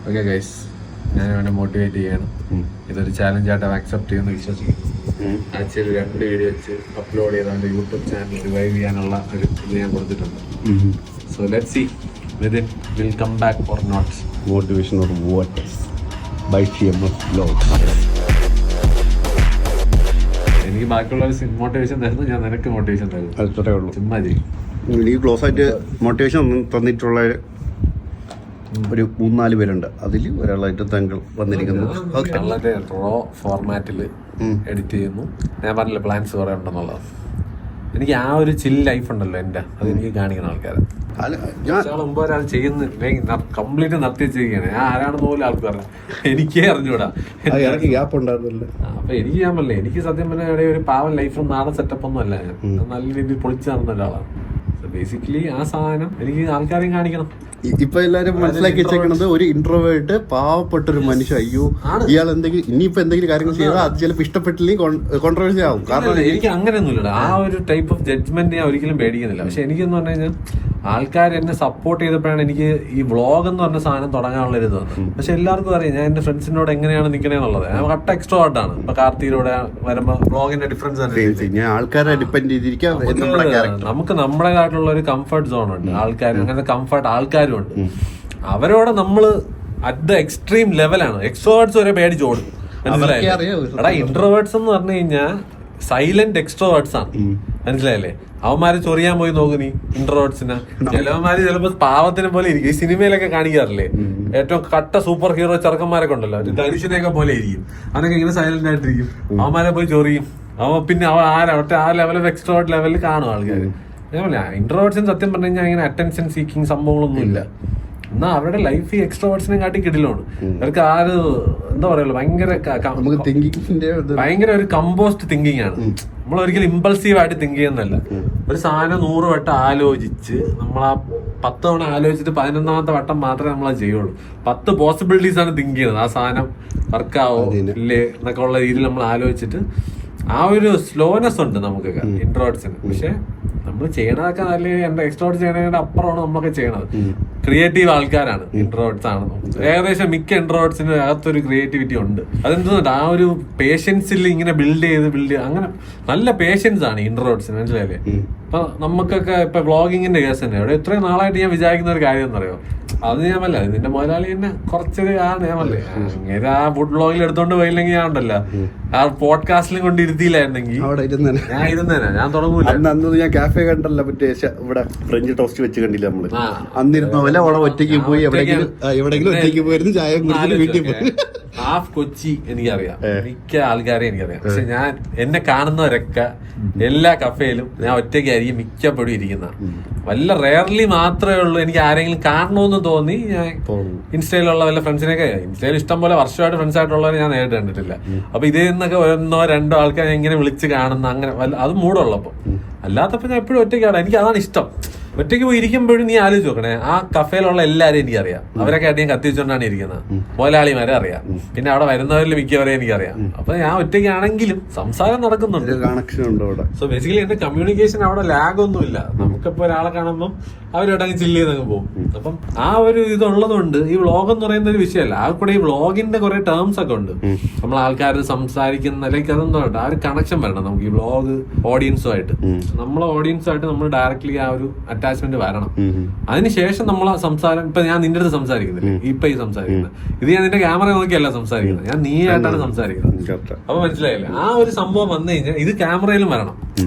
Okay guys, ഞാൻ അവനെ motivate ചെയ്യണം. ഇതൊരു ചാലഞ്ചായിട്ട് ആക്സെപ്റ്റ് ചെയ്യുമെന്ന് വിശ്വസിക്കുന്നു. ആഴ്ചയിൽ 2 വീഡിയോ വെച്ച് അപ്ലോഡ് ചെയ്ത് അവൻ്റെ യൂട്യൂബ് ചാനൽ റിവൈവ് ചെയ്യാനുള്ള ഒരു ഇത് ഞാൻ കൊടുത്തിട്ടുണ്ട്. So let's see within will come back or not. Motivation or what by TMF vlogs. എനിക്ക് ബാക്കിയുള്ളവർ മോട്ടിവേഷൻ തരുന്നു, ഞാൻ നിനക്ക് മോട്ടിവേഷൻ തരുന്നു. അത്രേ ഉള്ളൂ. ചുമ്മാ ചെയ്യും. ഈ ക്ലോസ് ആയിട്ട് മോട്ടിവേഷൻ തന്നിട്ടുള്ള ഒരു 3-4 പേരുണ്ട്. അതിൽ ഒരാളായിട്ട് താങ്കൾ വന്നിരിക്കുന്നു. വളരെ റോ ഫോർമാറ്റിൽ എഡിറ്റ് ചെയ്യുന്നു. ഞാൻ പറഞ്ഞില്ല പ്ലാൻസ് കുറെ ഉണ്ടെന്നുള്ളത്. എനിക്ക് ആ ഒരു ചിൽ ലൈഫ് ഉണ്ടല്ലോ എൻ്റെ, അത് എനിക്ക് കാണിക്കുന്ന ആൾക്കാരെ. മുമ്പ് ഒരാൾ ചെയ്യുന്ന കംപ്ലീറ്റ് നിർത്തി ചെയ്യുകയാണ്. ഞാൻ ആരാണെന്ന് പോലും ആൾക്ക് പറയാം, എനിക്കേ അറിഞ്ഞൂടാ. ഗ്യാപ്പ് ഉണ്ടായിരുന്നില്ല. അപ്പൊ എനിക്ക് ഞാൻ പറഞ്ഞില്ലേ, എനിക്ക് സത്യം പറഞ്ഞാൽ ഒരു പാവൻ ലൈഫും നാടൻ സെറ്റപ്പ് ഒന്നും അല്ല. ഞാൻ നല്ല രീതിയിൽ പൊളിച്ചു നടന്ന ഒരാളാണ്. ബേസിക്കലി ആ സാധനം എനിക്ക് ആൾക്കാരെയും കാണിക്കണം. ഇപ്പൊ എല്ലാരും മനസ്സിലാക്കി വെച്ചേക്കണത് ഒരു ഇൻട്രോവേർട്ട് പാവപ്പെട്ടൊരു മനുഷ്യ. അയ്യോ, ഇയാൾ എന്തെങ്കിലും ഇനിയിപ്പോ എന്തെങ്കിലും കാര്യങ്ങൾ ചെയ്താൽ അത് ചിലപ്പോൾ ഇഷ്ടപ്പെട്ടില്ലെങ്കിൽ കോൺട്രവേഴ്സി ആവും. കാരണം എനിക്ക് അങ്ങനെയൊന്നുമില്ല, ആ ഒരു ടൈപ്പ് ഓഫ് ജഡ്ജ്മെന്റ് ഞാൻ ഒരിക്കലും പേടിക്കുന്നില്ല. പക്ഷെ എനിക്കെന്ന് പറഞ്ഞു കഴിഞ്ഞാൽ ആൾക്കാർ എന്നെ സപ്പോർട്ട് ചെയ്തപ്പോഴാണ് എനിക്ക് ഈ വ്ളോഗ് എന്ന് പറഞ്ഞ സാധനം തുടങ്ങാനുള്ള ഒരു ഇത് വന്നത്. പക്ഷെ എല്ലാവർക്കും അറിയാം ഞാൻ എന്റെ ഫ്രണ്ട്സിനോട് എങ്ങനെയാണ് നിൽക്കണേന്നുള്ളത്. ഞാൻ കട്ട എക്സ്ട്രോവേർട്ടാണ്. ഇപ്പൊ കാർത്തിയിലൂടെ വരുമ്പോ വ്ളോഗിന്റെ ഡിഫറൻസ് ഞാൻ ആൾക്കാരെ ഡിപ്പെൻഡ് ചെയ്തിരിക്കാം. നമുക്ക് നമ്മുടേതായിട്ടുള്ള ഒരു കംഫർട്ട് സോൺ ഉണ്ട്. ആൾക്കാർ അങ്ങനത്തെ കംഫർട്ട് ആൾക്കാരും ഉണ്ട്. അവരോട് നമ്മള് അറ്റ് ദ എക്സ്ട്രീം ലെവലാണ്. എക്സ്ട്രോവേർട്സ് വരെ പേടിച്ചോടും. എടാ, ഇൻട്രോവേർട്സ് എന്ന് പറഞ്ഞു കഴിഞ്ഞാൽ സൈലന്റ് എക്സ്ട്രോവേർട്സ് ആണ്. മനസ്സിലായല്ലേ? അവന്മാര് ചൊറിയാൻ പോയി നോക്ക് നീ ഇൻട്രോവേർട്സിനെ. ചിലവന്മാര് ചിലപ്പോ പാവത്തിനെ പോലെ ഇരിക്കും. ഈ സിനിമയിലൊക്കെ കാണിക്കാറില്ലേ, ഏറ്റവും കട്ട സൂപ്പർ ഹീറോ ചെറുക്കന്മാരൊക്കെ ഉണ്ടല്ലോ, ധനുഷിനെയൊക്കെ പോലെ ഇരിക്കും. അവനൊക്കെ ഇങ്ങനെ സൈലന്റ് ആയിട്ടിരിക്കും. അവന്മാരെ പോയി ചൊറിയും. പിന്നെ അവൻ ആ ലെവൽ എക്സ്ട്രോവേർട്ട് ലെവലിൽ കാണും ആൾക്കാർ. അതേപോലെ ഇൻട്രോവേർട്സിന് സത്യം പറഞ്ഞു കഴിഞ്ഞാൽ അങ്ങനെ അറ്റൻഷൻ സീക്കിങ് സംഭവങ്ങളൊന്നും ഇല്ല. എന്നാ അവരുടെ ലൈഫ് ഈ എക്സ്ട്രോവേർട്സിനെ കാട്ടി കിടിലാണ്. അവർക്ക് ആ ഒരു എന്താ പറയുള്ളൂ, ഭയങ്കര ഒരു കമ്പോസ്റ്റ് തിങ്കിങ് ആണ്. നമ്മൾ ഒരിക്കലും ഇമ്പൾസീവ് ആയിട്ട് തിങ്ക് ചെയ്യുന്നതല്ല. ഒരു സാധനം 100 വട്ടം ആലോചിച്ച് നമ്മൾ ആ 10 തവണ ആലോചിച്ചിട്ട് 11ാമത്തെ വട്ടം മാത്രമേ നമ്മളത് ചെയ്യുള്ളൂ. 10 പോസിബിലിറ്റീസ് ആണ് തിങ്ക് ചെയ്യുന്നത്. ആ സാധനം വർക്കാവോ ഇല്ലേ എന്നൊക്കെ ഉള്ള രീതിയിൽ നമ്മൾ ആലോചിച്ചിട്ട് ആ ഒരു സ്ലോനെസ് ഉണ്ട് നമുക്കൊക്കെ ഇൻട്രോവേർട്സിന്. പക്ഷെ നമ്മൾ ചെയ്യണതൊക്കെ നല്ല എന്റെ എക്സ്ട്രോവേർട്ട് ചെയ്യണതിന്റെ അപ്പുറമാണ് നമ്മളൊക്കെ ചെയ്യണത്. ക്രിയേറ്റീവ് ആൾക്കാരാണ് ഇൻട്രോവേർട്സ് ആണ്. ഏകദേശം മിക്ക ഇൻട്രോവേർട്സിന് അകത്തൊരു ക്രിയേറ്റിവിറ്റി ഉണ്ട്. അതെന്തുകൊണ്ട് ആ ഒരു പേഷ്യൻസിൽ ഇങ്ങനെ ബിൽഡ് ചെയ്ത് അങ്ങനെ നല്ല പേഷ്യൻസ് ആണ് ഇൻട്രോവേർട്സിന്. മനസ്സിലായില്ലേ? ഇപ്പൊ നമുക്കൊക്കെ ഇപ്പൊ വ്ളോഗിങ്ങിന്റെ കേസ് തന്നെ അവിടെ ഇത്രയും നാളായിട്ട് ഞാൻ വിചാരിക്കുന്ന ഒരു കാര്യം എന്ന് പറയുമോ, അത് ഞാൻ അല്ല, നിന്റെ മുതലാളി തന്നെ കുറച്ചൊരു ഞാൻ അല്ലേ അങ്ങനെ ആ ഫുഡ് വ്ളോഗിൽ എടുത്തോണ്ട് പോയില്ലെങ്കിൽ ഞാൻ ഉണ്ടല്ലോ ആ പോഡ്കാസ്റ്റിലും കൊണ്ട് ഇരുത്തിയില്ലായിരുന്നെങ്കിൽ ഞാൻ ഇരുന്നേനെ, ഞാൻ തുടങ്ങൂല. ഞാൻ കാഫേ കണ്ടല്ലോ, മറ്റേ ഇവിടെ ഫ്രഞ്ച് ടോസ്റ്റ് വെച്ച് കണ്ടില്ല നമ്മള്. അന്നിരുന്ന പോലെ അവിടെ ഒറ്റയ്ക്ക് പോയി എവിടെയെങ്കിലും ഒറ്റയ്ക്ക് പോയിരുന്നു ചായ വീട്ടിൽ പോയി. ഹാഫ് കൊച്ചി എനിക്കറിയാം, മിക്ക ആൾക്കാരെ എനിക്കറിയാം. പക്ഷെ ഞാൻ എന്നെ കാണുന്നവരൊക്കെ എല്ലാ കഫേയിലും ഞാൻ ഒറ്റയ്ക്കായിരിക്കും മിക്കപ്പോഴും ഇരിക്കുന്ന. വല്ല റെയർലി മാത്രമേ ഉള്ളൂ എനിക്ക് ആരെങ്കിലും കാണണമെന്ന് തോന്നി ഞാൻ ഇൻസ്റ്റയിലുള്ള വല്ല ഫ്രണ്ട്സിനൊക്കെ, ഇൻസ്റ്റയിൽ ഇഷ്ടം പോലെ വർഷമായിട്ട് ഫ്രണ്ട്സ് ആയിട്ടുള്ളവരെ ഞാൻ നേരിട്ട് കണ്ടിട്ടില്ല. അപ്പൊ ഇതിൽ നിന്നൊക്കെ 1-2 ആൾക്കാർ ഇങ്ങനെ വിളിച്ച് കാണുന്ന അങ്ങനെ അത് മൂടുള്ളപ്പോ. അല്ലാത്തപ്പോ ഞാൻ എപ്പോഴും ഒറ്റയ്ക്കാണ്. എനിക്ക് അതാണ് ഇഷ്ടം. ഒറ്റയ്ക്ക് പോയി ഇരിക്കുമ്പോഴും നീ ആലോചിച്ച് നോക്കണേ, ആ കഫേയിലുള്ള എല്ലാവരും എനിക്കറിയാം. അവരൊക്കെ അധികം കത്തിച്ചുകൊണ്ടാണ് ഇരിക്കുന്നത്. മുതലാളിമാരെ അറിയാം, പിന്നെ അവിടെ വരുന്നവരിൽ മിക്കവരെയും എനിക്കറിയാം. അപ്പൊ ഞാൻ ഒറ്റയ്ക്കാണെങ്കിലും സംസാരം നടക്കുന്നുണ്ട്. സോ ബേസിക്കലി എന്റെ കമ്മ്യൂണിക്കേഷൻ അവിടെ ലാഗ് ഒന്നുമില്ല. നമുക്കിപ്പോ ഒരാളെ കാണുമ്പോൾ അവരോടങ്ങ് ചില്ല് ചെയ്തങ്ങ് പോകും. അപ്പം ആ ഒരു ഇതുള്ളതുകൊണ്ട് ഈ വ്ളോഗ് എന്ന് പറയുന്ന ഒരു വിഷയമല്ല. ആ കൂടെ ഈ വ്ളോഗിന്റെ കുറെ ടേംസ് ഒക്കെ ഉണ്ട്. നമ്മൾ ആൾക്കാർ സംസാരിക്കുന്ന ലൈക്ക് അതെന്തോ ആ ഒരു കണക്ഷൻ വരണം നമുക്ക് ഈ വ്ളോഗ് ഓഡിയൻസുമായിട്ട്. നമ്മളെ ഓഡിയൻസുമായിട്ട് നമ്മൾ ഡയറക്ട്ലി ആ ഒരു അറ്റാച്ച്മെന്റ് വരണം. അതിനുശേഷം നമ്മളെ സംസാരം, ഇപ്പൊ ഞാൻ നിന്റെ അടുത്ത് സംസാരിക്കുന്നില്ലേ, ഇപ്പൊ ഈ സംസാരിക്കുന്നത് ഇത് ഞാൻ നിന്റെ ക്യാമറ നോക്കിയല്ല സംസാരിക്കുന്നത്, ഞാൻ നീ ആയിട്ടാണ് സംസാരിക്കുന്നത്. അപ്പൊ മനസ്സിലായില്ലേ? ആ ഒരു സംഭവം വന്നു കഴിഞ്ഞാൽ ഇത് ക്യാമറയിലും വരണം.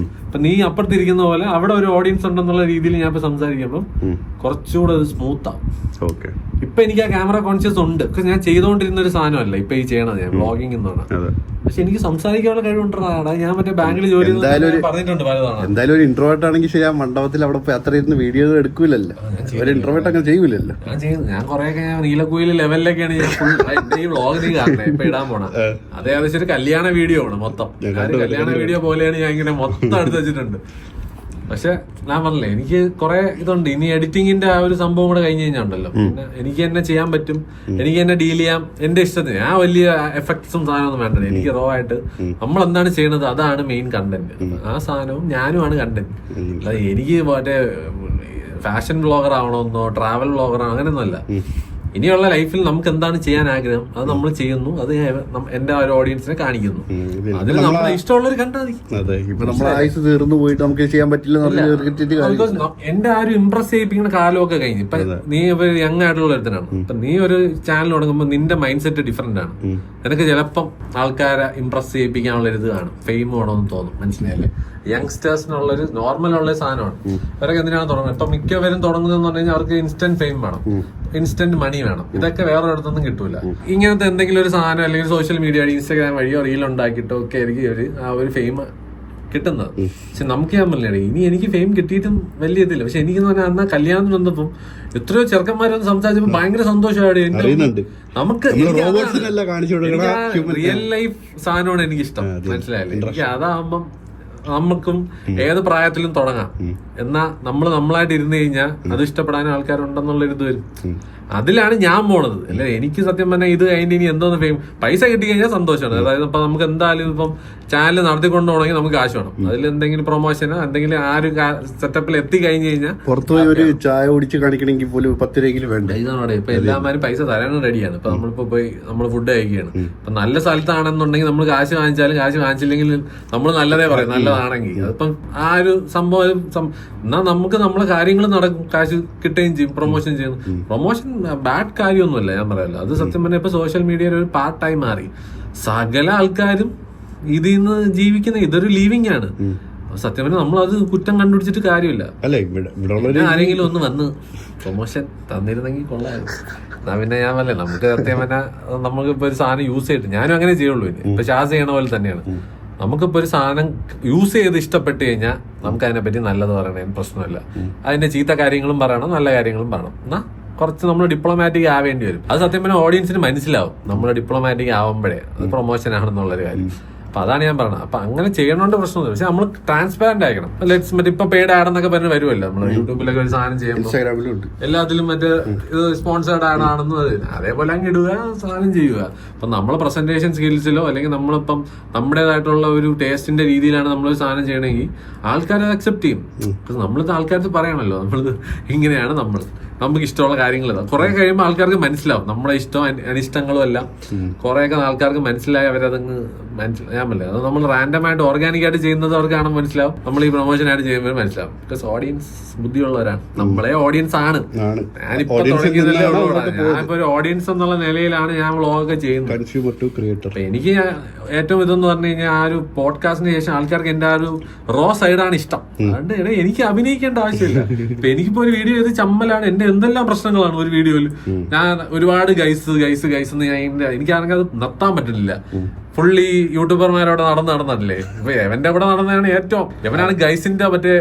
ഇപ്പൊ നീ അപ്പുറത്തിരിക്കുന്ന പോലെ അവിടെ ഒരു ഓഡിയൻസ് ഉണ്ടെന്നുള്ള രീതിയിൽ ഞാൻ ഇപ്പൊ സംസാരിക്കുമ്പോൾ കുറച്ചുകൂടെ അത് സ്മൂത്ത് ആവും. ഇപ്പൊ എനിക്ക് ആ ക്യാമറ കോൺഷ്യസ് ഉണ്ട്. ഞാൻ ചെയ്തുകൊണ്ടിരുന്ന ഒരു സാധനമല്ല ഇപ്പൊ ഈ ചെയ്യണത്, ഞാൻ വ്ളോഗിംഗ് എന്ന് പറഞ്ഞാൽ. പക്ഷെ എനിക്ക് സംസാരിക്കാനുള്ള കഴിവുണ്ടാ. ഞാൻ മറ്റേ ബാങ്കിൽ ജോലി പറഞ്ഞിട്ടുണ്ട് പലതാണ്. എന്തായാലും ഒരു ഇൻട്രോവേർട്ട് ആണെങ്കിൽ ശരി, ആ മണ്ഡപത്തിൽ അവിടെ അത്ര ഇരുന്ന് വീഡിയോ എടുക്കൂലല്ലോ. ഒരു ഇൻട്രോവേർട്ട് അങ്ങനെ ചെയ്യൂലല്ലോ. ഞാൻ കൊറേയൊക്കെ നീലക്കുയിൽ ലെവലിലൊക്കെയാണ് ഞാൻ ഫുൾ ഈ വ്ളോഗ് കാണുന്നത്. ഇപ്പൊ ഇടാൻ പോണ അത് ഏകദേശം ഒരു കല്യാണ വീഡിയോ ആണ് മൊത്തം. കല്യാണ വീഡിയോ പോലെയാണ് ഞാൻ ഇങ്ങനെ മൊത്തം എടുത്ത് വെച്ചിട്ടുണ്ട്. പക്ഷെ ഞാൻ പറഞ്ഞില്ലേ, എനിക്ക് കുറെ ഇതുണ്ട്. ഇനി എഡിറ്റിങ്ങിന്റെ ആ ഒരു സംഭവം കൂടെ കഴിഞ്ഞ് കഴിഞ്ഞാൽ ഉണ്ടല്ലോ, പിന്നെ എനിക്ക് തന്നെ ചെയ്യാൻ പറ്റും, എനിക്ക് തന്നെ ഡീൽ ചെയ്യാം എന്റെ ഇഷ്ടത്തിന്. ഞാൻ വലിയ എഫക്ട്സും സാധനമൊന്നും വേണ്ടത്. എനിക്ക് റോ ആയിട്ട് നമ്മൾ എന്താണ് ചെയ്യണത് അതാണ് മെയിൻ കണ്ടന്റ്. ആ സാധനവും ഞാനുമാണ് കണ്ടന്റ്. അല്ലാതെ എനിക്ക് മറ്റേ ഫാഷൻ വ്ളോഗർ ആവണമെന്നോ ട്രാവൽ വ്ളോഗർ അങ്ങനെയൊന്നുമല്ല. ഇനിയുള്ള ലൈഫിൽ നമുക്ക് എന്താണ് ചെയ്യാൻ ആഗ്രഹം അത് നമ്മൾ ചെയ്യുന്നു, അത് എന്റെ ആ ഒരു ഓഡിയൻസിനെ കാണിക്കുന്നു. അതിൽ നമ്മളെ ഇഷ്ടമുള്ളവർ കണ്ടാൽ മതി. അതെ, ഇപ്പൊ നമ്മളെ ആയുസ് തീർന്നു പോയിട്ട് നമുക്ക് ചെയ്യാൻ പറ്റില്ല. എന്റെ ആ ഒരു ഇംപ്രസ് ചെയ്യിപ്പിക്കുന്ന കാലമൊക്കെ കഴിഞ്ഞു. ഇപ്പൊ നീ ഒരു യങ് ആയിട്ടുള്ള ഒരുത്തനാണ്. ഇപ്പൊ നീ ഒരു ചാനൽ തുടങ്ങുമ്പോൾ നിന്റെ മൈൻഡ് സെറ്റ് ഡിഫറെന്റ് ആണ്. നിനക്ക് ചിലപ്പം ആൾക്കാരെ ഇംപ്രസ് ചെയ്യിപ്പിക്കാനുള്ള ഒരു ഇത് കാണും, ഫെയിം വേണമെന്ന് തോന്നും. മനസ്സിലായല്ലേ? യങ്സ്റ്റേഴ്സിനുള്ളൊരു നോർമൽ ഉള്ള സാധനമാണ്. അവരൊക്കെ എന്തിനാണ് തുടങ്ങുന്നത്? ഇപ്പൊ മിക്കവരും തുടങ്ങുന്നതെന്ന് പറഞ്ഞു കഴിഞ്ഞാൽ അവർക്ക് ഇൻസ്റ്റന്റ് ഫെയിം വേണം, ഇൻസ്റ്റന്റ് മണി വേണം. ഇതൊക്കെ വേറെ ഒരിടത്തൊന്നും കിട്ടൂല. ഇങ്ങനത്തെ എന്തെങ്കിലും ഒരു സാധനം അല്ലെങ്കിൽ സോഷ്യൽ മീഡിയ വഴി ഇൻസ്റ്റാഗ്രാം വഴിയോ റീൽ ഉണ്ടാക്കിയിട്ടോ ഒക്കെ ആയിരിക്കും ആ ഒരു ഫെയിം കിട്ടുന്നത്. പക്ഷെ നമുക്ക് ഞാൻ പറഞ്ഞേ, ഇനി എനിക്ക് ഫെയിം കിട്ടിയിട്ടും വലിയ ഇതില്ല. പക്ഷെ എനിക്കെന്ന് പറഞ്ഞാൽ അന്നാ കല്യാണത്തിന് വന്നപ്പം എത്രയോ ചെറുക്കന്മാരൊന്ന് സംസാരിച്ചപ്പോൾ ഭയങ്കര സന്തോഷമായിട്ട്. നമുക്ക് റിയൽ ലൈഫ് സാധനമാണ് എനിക്കിഷ്ടം. മനസ്സിലായില്ലേ? എനിക്ക് അതാകുമ്പം നമുക്കും ഏത് പ്രായത്തിലും തുടങ്ങാം. എന്നാ നമ്മളായിട്ട് ഇരുന്ന് കഴിഞ്ഞാൽ അത് ഇഷ്ടപ്പെടാനും ആൾക്കാരുണ്ടെന്നുള്ളൊരു ഇത് വരും. അതിലാണ് ഞാൻ പോണത്. അല്ലെ എനിക്ക് സത്യം പറഞ്ഞാൽ ഇത് കഴിഞ്ഞ് ഇനി എന്തോന്ന് ഫെയിം പൈസ കിട്ടി കഴിഞ്ഞാൽ സന്തോഷമാണ്. അതായത് ഇപ്പൊ നമുക്ക് എന്തായാലും ഇപ്പം ചാനൽ നടത്തിക്കൊണ്ട് പോകണമെങ്കിൽ നമുക്ക് കാശ് വേണം. അതിൽ എന്തെങ്കിലും പ്രൊമോഷനോ എന്തെങ്കിലും ആ ഒരു സെറ്റപ്പിൽ എത്തി കഴിഞ്ഞ് കഴിഞ്ഞാൽ പുറത്തുപോയി ഒരു ചായ കുടിച്ച് കാണിക്കണമെങ്കിൽ പോലും 10 രൂപയെങ്കിലും വേണ്ട. ഇപ്പൊ എല്ലാവരും പൈസ തരാനും റെഡിയാണ്. ഇപ്പൊ നമ്മളിപ്പോ പോയി നമ്മൾ ഫുഡ് കഴിക്കുകയാണ്. ഇപ്പൊ നല്ല സ്ഥലത്താണെന്നുണ്ടെങ്കിൽ നമ്മൾ കാശ് വാങ്ങിച്ചാലും കാശ് വാങ്ങിച്ചില്ലെങ്കിൽ നമ്മൾ നല്ലതേ പറയും, നല്ലതാണെങ്കിൽ. അതിപ്പം ആ ഒരു സംഭവം എന്നാ നമുക്ക് നമ്മളെ കാര്യങ്ങൾ നടക്കും, കാശ് കിട്ടുകയും ചെയ്യും, പ്രൊമോഷൻ ചെയ്യുന്നു. പ്രൊമോഷൻ ബാഡ് കാര്യമൊന്നുമല്ല, ഞാൻ പറയല്ലോ. അത് സത്യം പറഞ്ഞാൽ ഇപ്പൊ സോഷ്യൽ മീഡിയയിൽ ഒരു പാർട്ടായി മാറി. സകല ആൾക്കാരും ഇതിൽ നിന്ന് ജീവിക്കുന്ന ഇതൊരു ലീവിങ് ആണ്. സത്യം പറഞ്ഞാൽ നമ്മളത് കുറ്റം കണ്ടുപിടിച്ചിട്ട് കാര്യമില്ല. ആരെങ്കിലും ഒന്ന് വന്ന് പ്രൊമോഷൻ തന്നിരുന്നെങ്കിൽ കൊള്ളായിരുന്നു. എന്നാ പിന്നെ ഞാൻ പറയല്ലേ, നമുക്ക് സത്യം പറഞ്ഞാൽ നമുക്കിപ്പോ ഒരു സാധനം യൂസ് ചെയ്തിട്ട് ഞാനും അങ്ങനെ ചെയ്യുള്ളൂ. ഇപ്പൊ ഷാസ് ചെയ്യണ പോലെ തന്നെയാണ്. നമുക്കിപ്പോ ഒരു സാധനം യൂസ് ചെയ്ത് ഇഷ്ടപ്പെട്ട് കഴിഞ്ഞാൽ നമുക്ക് അതിനെപ്പറ്റി നല്ലത് പറയണതിന് പ്രശ്നമില്ല. അതിന്റെ ചീത്ത കാര്യങ്ങളും പറയണം, നല്ല കാര്യങ്ങളും പറയണം. എന്നാ കുറച്ച് നമ്മൾ ഡിപ്ലോമാറ്റിക് ആവേണ്ടി വരും. അത് സത്യം പറഞ്ഞാൽ ഓഡിയൻസിന് മനസ്സിലാവും നമ്മൾ ഡിപ്ലോമാറ്റിക് ആവുമ്പോഴേ അത് പ്രൊമോഷൻ ആണെന്നുള്ളൊരു കാര്യം. അപ്പൊ അതാണ് ഞാൻ പറഞ്ഞത്. അപ്പൊ അങ്ങനെ ചെയ്യണോണ്ട് പ്രശ്നമൊന്നും. പക്ഷെ നമ്മൾ ട്രാൻസ്പാരന്റ് ആയിരിക്കണം. മറ്റേ ഇപ്പൊ പെയ്ഡ് ആഡ് എന്നൊക്കെ പറഞ്ഞ് വരുമല്ലോ നമ്മൾ യൂട്യൂബിലൊക്കെ ഒരു സാധനം ചെയ്യുമ്പോൾ എല്ലാത്തിലും മറ്റേ ഇത് സ്പോൺസേർഡ് ആഡ് ആണെന്ന് അതേപോലെ അങ്ങ് ഇടുക, സാധനം ചെയ്യുക. അപ്പൊ നമ്മളെ പ്രസന്റേഷൻ സ്കിൽസിലോ അല്ലെങ്കിൽ നമ്മളിപ്പം നമ്മുടേതായിട്ടുള്ള ഒരു ടേസ്റ്റിന്റെ രീതിയിലാണ് നമ്മളൊരു സാധനം ചെയ്യണമെങ്കിൽ ആൾക്കാർ അത് അക്സെപ്റ്റ് ചെയ്യും. നമ്മളിത് ആൾക്കാർക്ക് പറയണല്ലോ നമ്മളിത് ഇങ്ങനെയാണ് നമുക്ക് ഇഷ്ടമുള്ള കാര്യങ്ങൾ. കുറെ കഴിയുമ്പോൾ ആൾക്കാർക്ക് മനസ്സിലാവും നമ്മളെ ഇഷ്ടവും അനിഷ്ടങ്ങളും എല്ലാം. കുറെയൊക്കെ ആൾക്കാർക്ക് മനസ്സിലായി അവരതങ്ങ് ഞാൻ പറയില്ല, അത് നമ്മൾ റാൻഡം ആയിട്ട് ഓർഗാനിക് ആയിട്ട് ചെയ്യുന്നത് അവർക്ക് കാണാൻ മനസ്സിലാവും. നമ്മൾ ഈ പ്രൊമോഷൻ ആയിട്ട് ചെയ്യുമ്പോൾ മനസ്സിലാവും. ബിക്കോസ് ഓഡിയൻസ് ബുദ്ധിയുള്ളവരാണ്, നമ്മളെ ഓഡിയൻസ് ആണ്. ഞാനിപ്പോ ഞാനിപ്പോ ഒരു ഓഡിയൻസ് എന്നുള്ള നിലയിലാണ് ഞാൻ വ്ളോഗൊക്കെ ചെയ്യുന്നത്. എനിക്ക് ഏറ്റവും ഇതെന്ന് പറഞ്ഞു കഴിഞ്ഞാൽ ആ ഒരു പോഡ്കാസ്റ്റിന് ശേഷം ആൾക്കാർക്ക് എന്റെ ആ ഒരു റോ സൈഡാണ് ഇഷ്ടം. അതുകൊണ്ട് എനിക്ക് അഭിനയിക്കേണ്ട ആവശ്യമില്ല. ഇപ്പൊ എനിക്കിപ്പോ ഒരു വീഡിയോ ചെയ്ത് ചമ്മലാണ്, എന്റെ എന്തെല്ലാം പ്രശ്നങ്ങളാണ് ഒരു വീഡിയോയിൽ. ഞാൻ ഒരുപാട് ഗൈസ് എന്ന് എനിക്കാണെങ്കിൽ അത് നിർത്താൻ പറ്റുന്നില്ല. ഫുള്ളി യൂട്യൂബർമാരോട് നടന്നല്ലേ. ഇപ്പൊ എവന്റെ കൂടെ നടന്നതാണ് ഏറ്റവും. എവനാണ് ഗൈസിന്റെ മറ്റേ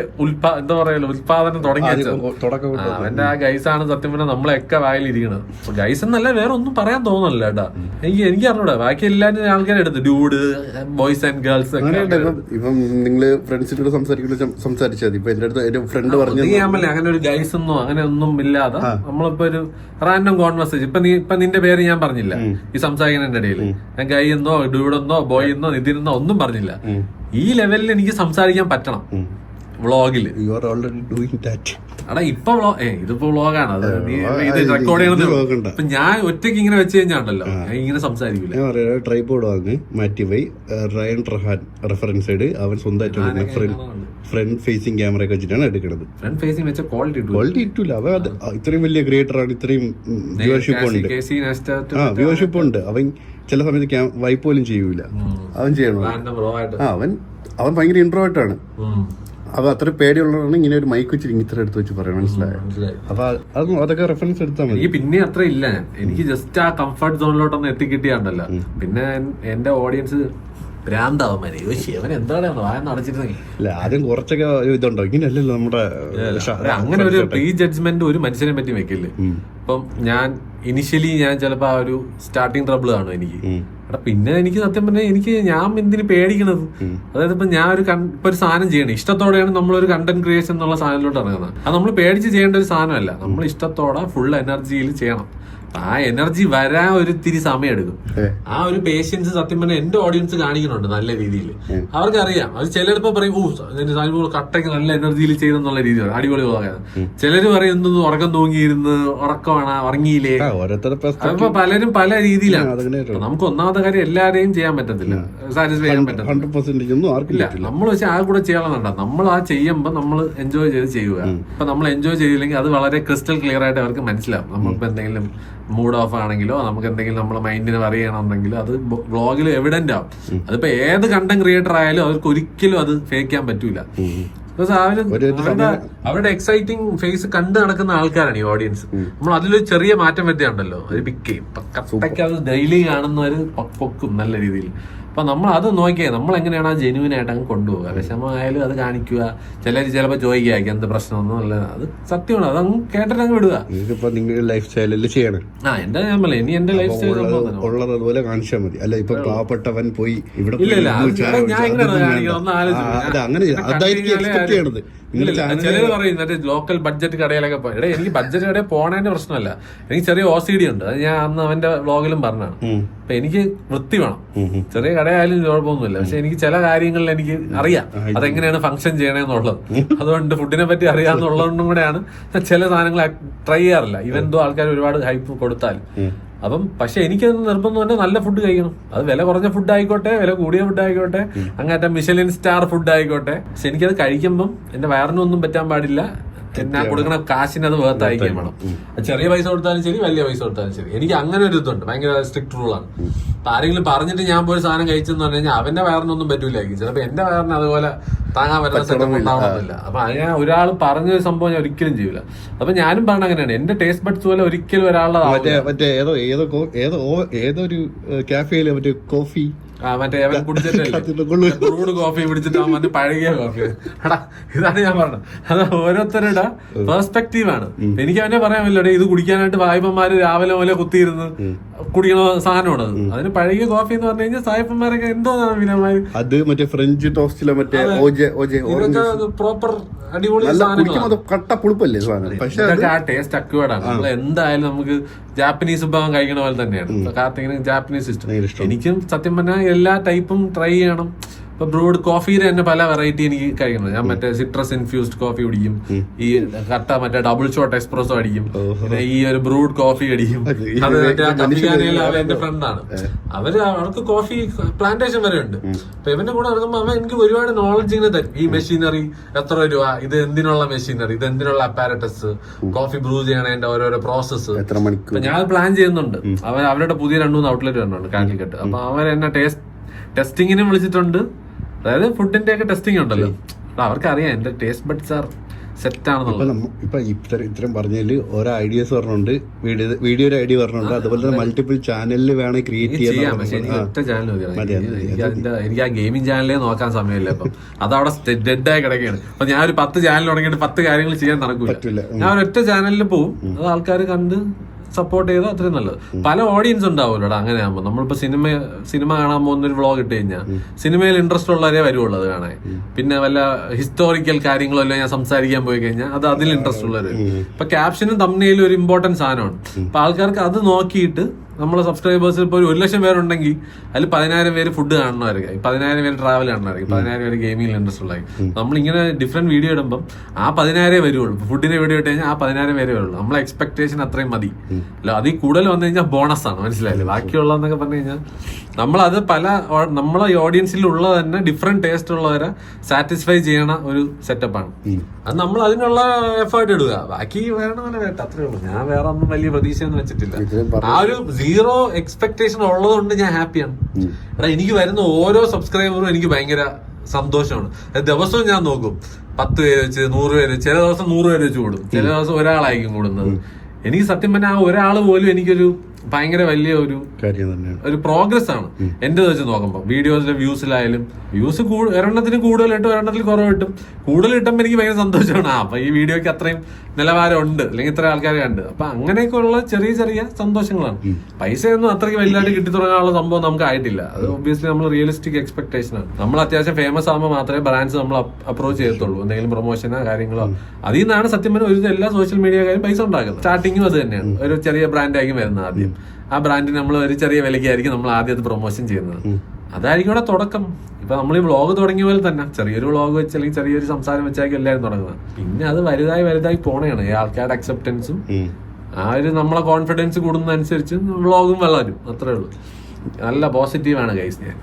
എന്താ പറയല്ലോ ഉത്പാദനം തുടങ്ങി വെച്ചത്. അവന്റെ ആ ഗൈസാണ് സത്യം പറഞ്ഞാൽ നമ്മളെയൊക്കെ വായിലിരിക്കണത്. ഗൈസ് എന്നല്ല വേറെ ഒന്നും പറയാൻ തോന്നല്ല കേട്ടാ. എനിക്ക് അറിഞ്ഞൂടാ. ബാക്കി എല്ലാരും ആൾക്കാരെടുത്ത് ഡ്യൂഡ്, ബോയ്സ് ആൻഡ് ഗേൾസ് ഒക്കെ. ഇപ്പം നിങ്ങള് ഫ്രണ്ട്സിനോട് സംസാരിച്ചത് ഇപ്പൊ എന്റെ അടുത്ത് എന്റെ ഫ്രണ്ട് പറഞ്ഞു അങ്ങനെ ഒരു ഗൈസ് എന്നോ അങ്ങനെ ഒന്നും ഇല്ലാതെ നമ്മളിപ്പോ ഒരു റാൻഡം കോൺവെർസേഷൻ. ഇപ്പൊ നിന്റെ പേര് ഞാൻ പറഞ്ഞില്ല ഈ സംസാരിക്കുന്നതിന്റെ ഇടയിൽ. ഞാൻ ഗൈ എന്നോ ഡ്യൂഡെന്നോ ബോയ് എന്നോ നിതിനെന്നോ ഒന്നും പറഞ്ഞില്ല. ഈ ലെവലിൽ എനിക്ക് സംസാരിക്കാൻ പറ്റണം വ്ളോഗില്. അടാ ഇപ്പൊ ഇതിപ്പോ വ്ളോഗാണ്, അത് ഇത് റെക്കോർഡ് ചെയ്യണത്. ഇപ്പൊ ഞാൻ ഒറ്റയ്ക്ക് ഇങ്ങനെ വെച്ച് കഴിഞ്ഞാണ്ടല്ലോ ഞാൻ ഇങ്ങനെ സംസാരിക്കില്ല. ട്രൈപോഡ് വാങ്ങി മാറ്റി റയൻ റഹാൻ റെഫറൻസ് സൈഡ് അവൻ സ്വന്തമായിട്ട് ഫ്രണ്ട് ഫേസിംഗ് ക്യാമറ ഒക്കെ വെച്ചിട്ടാണ് എടുക്കുന്നത്. ഫ്രണ്ട് ഫേസിംഗ് വെച്ച ക്വാളിറ്റി ഇട്ടില്ല. അവൻ ഇത്രയും വലിയ ക്രിയേറ്റർ ആണ്, ഇത്രയും വ്യൂവർഷിപ്പ് ഉണ്ട്. അവൻ ചില സമയത്ത് വൈപ്പ് പോലും ചെയ്യൂല. അവൻ ചെയ്യണം. അവൻ ഭയങ്കര ഇൻട്രോവേർട്ട് ആണ്. അപ്പൊ അത്ര പേടിയുള്ളതാണ് ഇങ്ങനെ ഒരു മൈക്ക് വെച്ചിട്ട് ഇത്ര എടുത്ത് വെച്ച് പറയാൻ. മനസ്സിലായോ? അപ്പൊ അതൊക്കെ റെഫറൻസ് എടുത്താൽ മതി. പിന്നെ അത്ര ഇല്ല, എനിക്ക് ജസ്റ്റ് ആ കംഫർട്ട് സോണിലോട്ടൊന്ന് എത്തിക്കിട്ടിയാണ്ടല്ലോ. പിന്നെ എന്റെ ഓഡിയൻസ് ഭ്രാന്താവും. അവൻ എന്താണ് അടച്ചിരുന്നെങ്കിൽ ആദ്യം കുറച്ചൊക്കെ ഇതുണ്ടോ? ഇങ്ങനെയല്ലല്ലോ നമ്മുടെ അങ്ങനെ ഒരു പ്രീ ജഡ്ജ്മെന്റ് ഒരു മനുഷ്യനെ പറ്റി വെക്കില്ലേ. ഇപ്പം ഞാൻ ഇനിഷ്യലി ഞാൻ ചിലപ്പോ ആ ഒരു സ്റ്റാർട്ടിങ് ട്രബിൾ കാണും എനിക്ക്. പിന്നെ എനിക്ക് സത്യം പറഞ്ഞാൽ ഞാൻ എന്തിനു പേടിക്കണത്? അതായത് ഇപ്പൊ ഞാൻ ഇപ്പൊ ഒരു സാധനം ചെയ്യണം ഇഷ്ടത്തോടെയാണ് നമ്മളൊരു കണ്ടന്റ് ക്രിയേഷൻ എന്നുള്ള സാധനത്തിലോട്ട് ഇറങ്ങുന്നത്. അത് നമ്മൾ പേടിച്ച് ചെയ്യേണ്ട ഒരു സാധനമല്ല. നമ്മൾ ഇഷ്ടത്തോടെ ഫുൾ എനർജിയിൽ ചെയ്യണം. ആ എനർജി വരാൻ ഒരു തിരി സമയം എടുക്കും. ആ ഒരു പേഷ്യൻസ് സത്യം പറഞ്ഞാൽ എന്റെ ഓഡിയൻസ് കാണിക്കുന്നുണ്ട് നല്ല രീതിയിൽ. അവർക്കറിയാം. അത് ചിലരിപ്പോ പറയും കട്ടയ്ക്ക് നല്ല എനർജിയിൽ ചെയ്തെന്നുള്ള രീതിയാണ് അടിപൊളി പോകാൻ. ചിലര് പറയുന്നത് ഉറക്കം തൂങ്ങിയിരുന്ന് ഉറക്കമാണ് ഉറങ്ങിയില്ലേ. അപ്പൊ പലരും പല രീതിയിലാണ്. നമുക്ക് ഒന്നാമത്തെ കാര്യം എല്ലാരെയും ചെയ്യാൻ പറ്റത്തില്ല, സാറ്റിസ്ഫൈ ചെയ്യാൻ പറ്റത്തില്ല. നമ്മൾ പക്ഷെ ആ കൂടെ ചെയ്യണമെന്നുണ്ട. നമ്മൾ ആ ചെയ്യുമ്പോൾ നമ്മൾ എൻജോയ് ചെയ്ത് ചെയ്യുക. അപ്പൊ നമ്മൾ എൻജോയ് ചെയ്തില്ലെങ്കിൽ അത് വളരെ ക്രിസ്റ്റൽ ക്ലിയർ ആയിട്ട് അവർക്ക് മനസ്സിലാവും. നമ്മളിപ്പോ എന്തെങ്കിലും മൂഡ് ഓഫ് ആണെങ്കിലോ നമുക്ക് എന്തെങ്കിലും നമ്മളെ മൈൻഡിന് അറിയണമെന്നെങ്കിലോ അത് വ്ളോഗിൽ എവിഡന്റ് ആവും. അതിപ്പോ ഏത് കണ്ടന്റ് ക്രിയേറ്റർ ആയാലും അവർക്ക് ഒരിക്കലും അത് ഫേക്ക് ചെയ്യാൻ പറ്റൂല. അവരുടെ എക്സൈറ്റിംഗ് ഫേസ് കണ്ടു നടക്കുന്ന ആൾക്കാരാണ് ഈ ഓഡിയൻസ്. നമ്മൾ അതിലൊരു ചെറിയ മാറ്റം വരുത്തിയുണ്ടല്ലോ അത് പിക്ക് ചെയ്യും. കറക്റ്റ് അത് ഡെയിലി കാണുന്നവര് പൊക്കും നല്ല രീതിയിൽ. അപ്പൊ നമ്മൾ അത് നോക്കിയാൽ നമ്മൾ എങ്ങനെയാണ് ആ ജെന്യൂൻ ആയിട്ട് അങ്ങ് കൊണ്ടുപോകുക. വിഷമമായാലും അത് കാണിക്കുക. ചിലർ ചിലപ്പോൾ ചോദിക്കുക എന്ത് പ്രശ്നമൊന്നും അല്ല, അത് സത്യമാണ്. അതങ്ങ് കേട്ടിട്ട് അങ്ങ് വിടുക. ഇതിപ്പോ നിങ്ങളുടെ ലൈഫ് സ്റ്റൈലിൽ ചെയ്യണം. എന്റെ ഞാൻ പറയാം, ഇനി എന്റെ ലൈഫ് സ്റ്റൈൽ ഉള്ളത് അതുപോലെ കാണിച്ചാൽ മതി. അല്ല ഇപ്പൊ പാവപ്പെട്ടവൻ പോയി ഇവിടെ ഞാൻ എങ്ങനെയാണ് കാണിക്കണം ഒന്ന് ആലോചിക്കുന്നത്. ചിലര് പറയും മറ്റേ ലോക്കൽ ബഡ്ജറ്റ് കടയിലൊക്കെ പോയി. എനിക്ക് ബഡ്ജറ്റ് കടയിൽ പോണതിന്റെ പ്രശ്നമല്ല, എനിക്ക് ചെറിയ OCD ഉണ്ട്. അത് ഞാൻ അന്ന് അവന്റെ വ്ളോഗിലും പറഞ്ഞാണ്. അപ്പൊ എനിക്ക് വൃത്തി വേണം. ചെറിയ കടയായാലും കുഴപ്പമൊന്നുമില്ല, പക്ഷെ എനിക്ക് ചില കാര്യങ്ങളിൽ എനിക്ക് അറിയാം അതെങ്ങനെയാണ് ഫംഗ്ഷൻ ചെയ്യണമെന്നുള്ളത്. അതുകൊണ്ട് ഫുഡിനെ പറ്റി അറിയാന്നുള്ളതുകൊണ്ടും കൂടെയാണ് ചില സാധനങ്ങൾ ട്രൈ ചെയ്യാറില്ല. ഇവൻ എന്തോ ആൾക്കാർ ഒരുപാട് ഹൈപ്പ് കൊടുത്താൽ. അപ്പം പക്ഷെ എനിക്കത് നിർബന്ധം തന്നെ നല്ല ഫുഡ് കഴിക്കണം. അത് വില കുറഞ്ഞ ഫുഡ് ആയിക്കോട്ടെ, വില കൂടിയ ഫുഡ് ആയിക്കോട്ടെ, അങ്ങനത്തെ മിഷലിൻ സ്റ്റാർ ഫുഡ് ആയിക്കോട്ടെ. പക്ഷെ എനിക്കത് കഴിക്കുമ്പം എന്റെ വയറിനൊന്നും പറ്റാൻ പാടില്ല. ഞാൻ കൊടുക്കണ കാശിന് അത് വേർത്തായിരിക്കാൻ വേണം. ചെറിയ പൈസ കൊടുത്താലും ശരി, വലിയ പൈസ കൊടുത്താലും ശരി. എനിക്ക് അങ്ങനെ ഒരു ഇതുണ്ട്, ഭയങ്കര സ്ട്രിക്ട് റൂളാണ്. അപ്പൊ ആരെങ്കിലും പറഞ്ഞിട്ട് ഞാൻ പോയി സാധനം കഴിച്ചെന്ന് പറഞ്ഞു കഴിഞ്ഞാൽ അവന്റെ വയറിനൊന്നും പറ്റൂലായിരിക്കും. ചിലപ്പോ എന്റെ വയറിന് അതുപോലെ താങ്ങാൻ പറ്റുന്ന സെറ്റപ്പ് ഉണ്ടാവണമെന്നില്ല. അപ്പൊ ഞാൻ ഒരാൾ പറഞ്ഞൊരു സംഭവം ഞാൻ ഒരിക്കലും ചെയ്യൂല. അപ്പൊ ഞാനും പറഞ്ഞ അങ്ങനെയാണ്. എന്റെ ടേസ്റ്റ് ബഡ്സ് പോലെ ഒരിക്കലും ഒരാളുടെ ഏതൊരു കാഫേയില് മറ്റേ കോഫി മറ്റേ അവൻ കുടിച്ചിട്ടല്ലേ ബ്രൂഡ് കോഫി പിടിച്ചിട്ട് അവൻ മറ്റേ പഴകിയ കോഫി. എടാ ഇതാണ് ഞാൻ പറഞ്ഞത്. അത് ഓരോരുത്തരുടെ പെർസ്പെക്റ്റീവ് ആണ്. എനിക്ക് അവനെ പറയാൻ പറ്റില്ല, ഇത് കുടിക്കാനായിട്ട് വായ്പന്മാര് രാവിലെ പോലെ കുത്തിയിരുന്ന് കുടിക്കണ സാധനമാണ് അത്. അതിന് പഴകിയ കോഫി എന്ന് പറഞ്ഞു കഴിഞ്ഞാൽ സായിപ്പന്മാരൊക്കെ എന്തോ വിനമായി അത് മറ്റേ ഫ്രഞ്ച് ടോസ്റ്റിലെ മറ്റേ പ്രോപ്പർ അടിപൊളി കട്ട പുളിപ്പല്ലേ സാധനം. പക്ഷെ ആ ടേസ്റ്റ് അക്വേർഡാണ്. നമ്മൾ എന്തായാലും നമുക്ക് ജാപ്പനീസ് വിഭവം കഴിക്കണ പോലെ തന്നെയാണ്. കാർത്തികിന് ജാപ്പനീസ് ഇഷ്ടം. എനിക്കും സത്യം പറഞ്ഞാൽ എല്ലാ ടൈപ്പും ട്രൈ ചെയ്യണം. ഇപ്പൊ ബ്രൂഡ് കോഫിയിൽ തന്നെ പല വെറൈറ്റി എനിക്ക് കഴിക്കണം. ഞാൻ മറ്റേ സിട്രസ് ഇൻഫ്യൂസ്ഡ് കോഫി കുടിക്കും, ഈ കട്ട മറ്റേ ഡബിൾ ഷോട്ട് എക്സ്പ്രസോ അടിക്കും, പിന്നെ ഈ ഒരു ബ്രൂഡ് കോഫി അടിക്കും. അത് എന്റെ ഫ്രണ്ടാണ്. അവർക്ക് കോഫി പ്ലാന്റേഷൻ വരെ ഉണ്ട്. അപ്പൊ ഇവന്റെ കൂടെ നടക്കുമ്പോ അവൻ എനിക്ക് ഒരുപാട് നോളജ് ഇങ്ങനെ തരും. ഈ മെഷീനറി എത്ര രൂപ, ഇത് എന്തിനുള്ള മെഷീനറി, ഇത് എന്തിനുള്ള അപ്പാരറ്റസ്, കോഫി ബ്രൂ ചെയ്യണതിന്റെ ഓരോരോ പ്രോസസ്സ്. ഞാൻ പ്ലാൻ ചെയ്യുന്നുണ്ട്. അവരുടെ പുതിയ 2-3 ഔട്ട്ലെറ്റ് വരുന്നുണ്ട് കാലിക്കട്ട്. അപ്പൊ അവരെന്നെ ടെസ്റ്റിങ്ങിനും വിളിച്ചിട്ടുണ്ട്. അതായത് ഫുഡിന്റെ ഒക്കെ ടെസ്റ്റിംഗ് ഉണ്ടല്ലോ. അവർക്കറിയാം എന്റെ ടേസ്റ്റ് ബഡ്സ് ആർ സെറ്റ് ആണെന്നുള്ളത്. ഇപ്പൊ ഇത്രയും പറഞ്ഞതിൽ ഓരോ ഐഡിയാസ് പറഞ്ഞുണ്ട്, വീഡിയോ ഐഡിയ പറഞ്ഞുണ്ട്. അതുപോലെ തന്നെ മൾട്ടിപ്പിൾ ചാനലിൽ വേണം ക്രിയേറ്റ് ചെയ്യാം. പക്ഷെ എനിക്ക് ഒറ്റ ചാനൽ എനിക്ക് ആ ഗെയിമിംഗ് ചാനലേ നോക്കാൻ സമയമില്ല. ഇപ്പം അതവിടെ ഡെഡായി കിടക്കുകയാണ്. അപ്പൊ ഞാൻ ഒരു 10 ചാനൽ തുടങ്ങിയിട്ട് 10 കാര്യങ്ങൾ ചെയ്യാൻ നടക്കില്ല. ഞാൻ ഒരൊറ്റ ചാനലിൽ പോവും, അത് ആൾക്കാർ കണ്ട് സപ്പോർട്ട് ചെയ്താൽ അത്രയും നല്ലത്. പല ഓഡിയൻസ് ഉണ്ടാവുമല്ലോ അങ്ങനെ ആകുമ്പോൾ. നമ്മളിപ്പോ സിനിമ കാണാൻ പോകുന്ന ഒരു വ്ളോഗ് ഇട്ട് കഴിഞ്ഞാൽ സിനിമയിൽ ഇൻട്രസ്റ്റ് ഉള്ളവരേ വരുവുള്ളൂ അത് കാണാൻ. പിന്നെ വല്ല ഹിസ്റ്റോറിക്കൽ കാര്യങ്ങളോ എല്ലാം ഞാൻ സംസാരിക്കാൻ പോയി കഴിഞ്ഞാൽ അത് അതിൽ ഇൻട്രസ്റ്റ് ഉള്ളവർ. ഇപ്പൊ ക്യാപ്ഷനും തംബ്നെയിലും ഒരു ഇമ്പോർട്ടന്റ് സാധനമാണ്. അപ്പൊ ആൾക്കാർക്ക് അത് നോക്കിയിട്ട് നമ്മളെ സബ്സ്ക്രൈബേഴ്സിൽ ഇപ്പോൾ 1,00,000 പേരുണ്ടെങ്കിൽ അതിൽ 10,000 പേര് ഫുഡ് കാണുന്നവർക്ക്, 10,000 പേര് ട്രാവൽ കാണുന്നവർക്ക്, 10,000 പേര് ഗെയിമിംഗ് ഇൻട്രസ്റ്റ് ഉള്ളതായി. നമ്മളിങ്ങനെ ഡിഫറെന്റ് വീഡിയോ ഇടുമ്പോൾ ആ 10,000 വരുള്ളൂ. ഫുഡിന്റെ വീഡിയോ ഇട്ട് കഴിഞ്ഞാൽ ആ 10,000 പേര് വരുള്ളൂ. നമ്മളെ എക്സ്പെക്ടേഷൻ അത്രയും മതി. അല്ല അതിൽ കൂടുതൽ വന്നു കഴിഞ്ഞാൽ ബോണസ് ആണ്, മനസ്സിലായില്ലേ? ബാക്കിയുള്ളതെന്നൊക്കെ പറഞ്ഞു കഴിഞ്ഞാൽ നമ്മളത് നമ്മളെ ഓഡിയൻസിൽ ഉള്ളത് തന്നെ ഡിഫറെന്റ് ടേസ്റ്റ് ഉള്ളവരെ സാറ്റിസ്ഫൈ ചെയ്യണ ഒരു സെറ്റപ്പാണ്. അത് നമ്മൾ അതിനുള്ള എഫേർട്ട് ഇടുക. ബാക്കി വേണം വേണ്ട, അത്രേ ഉള്ളൂ. ഞാൻ വേറെ ഒന്നും വലിയ പ്രതീക്ഷയൊന്നും വെച്ചിട്ടില്ല. ആ ഒരു 0 എക്സ്പെക്ടേഷൻ ഉള്ളതുകൊണ്ട് ഞാൻ ഹാപ്പിയാണ്. എടാ എനിക്ക് വരുന്ന ഓരോ സബ്സ്ക്രൈബറും എനിക്ക് ഭയങ്കര സന്തോഷമാണ്. ദിവസവും ഞാൻ നോക്കും, 10 പേര് വെച്ച്, 100 പേര്, ചില ദിവസം 100 പേര് വെച്ച് കൂടും, ചില ദിവസം ഒരാളായിരിക്കും കൂടുന്നത്. എനിക്ക് സത്യം പറഞ്ഞാൽ ആ ഒരാൾ പോലും എനിക്കൊരു ഭയങ്കര വലിയ ഒരു കാര്യം തന്നെയാണ്. ഒരു പ്രോഗ്രസ് ആണ് എന്റെ വെച്ച് നോക്കുമ്പോൾ. വീഡിയോസിലെ വ്യൂസിലായാലും വ്യൂസ് ഒരെണ്ണത്തിന് കൂടുതൽ കിട്ടും, ഒരെണ്ണത്തിൽ കുറവ് കിട്ടും. കൂടുതൽ കിട്ടുമ്പോൾ എനിക്ക് ഭയങ്കര സന്തോഷമാണ്. അപ്പൊ ഈ വീഡിയോക്ക് അത്രയും നിലവാരം ഉണ്ട്, അല്ലെങ്കിൽ ഇത്ര ആൾക്കാരെ കണ്ട്. അപ്പൊ അങ്ങനെയൊക്കെ ഉള്ള ചെറിയ ചെറിയ സന്തോഷങ്ങളാണ്. പൈസയൊന്നും അത്രയ്ക്ക് വലുതായിട്ട് കിട്ടി തുടങ്ങാനുള്ള സംഭവം നമുക്ക് ആയിട്ടില്ല. അത് ഒബ്വിയസ്ലി നമ്മൾ റിയലിസ്റ്റിക് എക്സ്പെക്ടേഷൻ ആണ്. നമ്മൾ അത്യാവശ്യം ഫേമസ് ആകുമ്പോൾ മാത്രമേ ബ്രാൻഡ്സ് നമ്മൾ അപ്രോച്ച് ചെയ്യത്തുള്ളൂ, എന്തെങ്കിലും പ്രൊമോഷനോ കാര്യങ്ങളോ. അതിൽ നിന്നാണ് സത്യം പറഞ്ഞാൽ ഒരു എല്ലാ സോഷ്യൽ മീഡിയ കാര്യം പൈസ ഉണ്ടാക്കുന്നത്. സ്റ്റാർട്ടിങ്ങും അത് തന്നെയാണ്. ഒരു ചെറിയ ബ്രാൻഡായിരിക്കും വരുന്നത് ആദ്യം. ആ ബ്രാൻഡിന് നമ്മൾ ഒരു ചെറിയ വിലയ്ക്കായിരിക്കും നമ്മൾ ആദ്യം അത് പ്രൊമോഷൻ ചെയ്യുന്നത്. അതായിരിക്കും ഇവിടെ തുടക്കം. ഇപ്പൊ നമ്മൾ ഈ വ്ളോഗ് തുടങ്ങിയ പോലെ തന്നെ ചെറിയൊരു വ്ളോഗ് വെച്ച് അല്ലെങ്കിൽ ചെറിയൊരു സംസാരം വെച്ചായിരിക്കും എല്ലാവരും തുടങ്ങുന്നത്. പിന്നെ അത് വലുതായി പോണേയാണ്. ഈ ആൾക്കാരുടെ അക്സെപ്റ്റൻസും ആ ഒരു നമ്മളെ കോൺഫിഡൻസ് കൂടുന്നതനുസരിച്ച് വ്ളോഗും വളരും. അത്രേ ഉള്ളൂ. നല്ല പോസിറ്റീവാണ് ഗൈസ്. ഞാൻ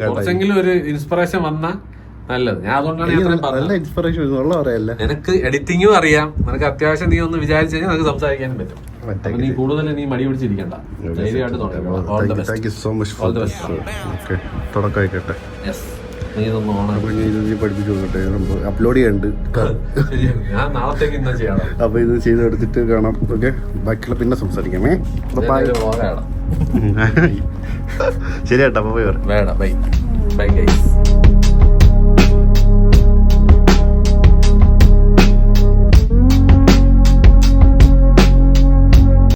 കുറച്ചെങ്കിലും ഒരു ഇൻസ്പിറേഷൻ വന്ന നല്ലത്. ഞാൻ അതുകൊണ്ടാണ് നിനക്ക് എഡിറ്റിംഗും അറിയാം, നിനക്ക് അത്യാവശ്യം നീ ഒന്ന് വിചാരിച്ചു കഴിഞ്ഞാൽ നമുക്ക് സംസാരിക്കാനും പറ്റും. നീ കൂടുതൽ നീ മടി പിടിച്ചിരിക്കണ്ട, ധൈര്യമായിട്ട് തുടക്കമായിക്കട്ടെ. അപ്ലോഡ് ചെയ്യാണ്ട് ഞാൻ നാളത്തേക്ക് ഇന്നാ ചെയ്യണം. അപ്പൊ ഇത് ചെയ്തെടുത്തിട്ട് കാണാം. ഓക്കെ, ബാക്കിയുള്ള പിന്നെ സംസാരിക്കാമേ. ശരി ഏട്ടാ, ബൈ ബൈ ഗൈസ്.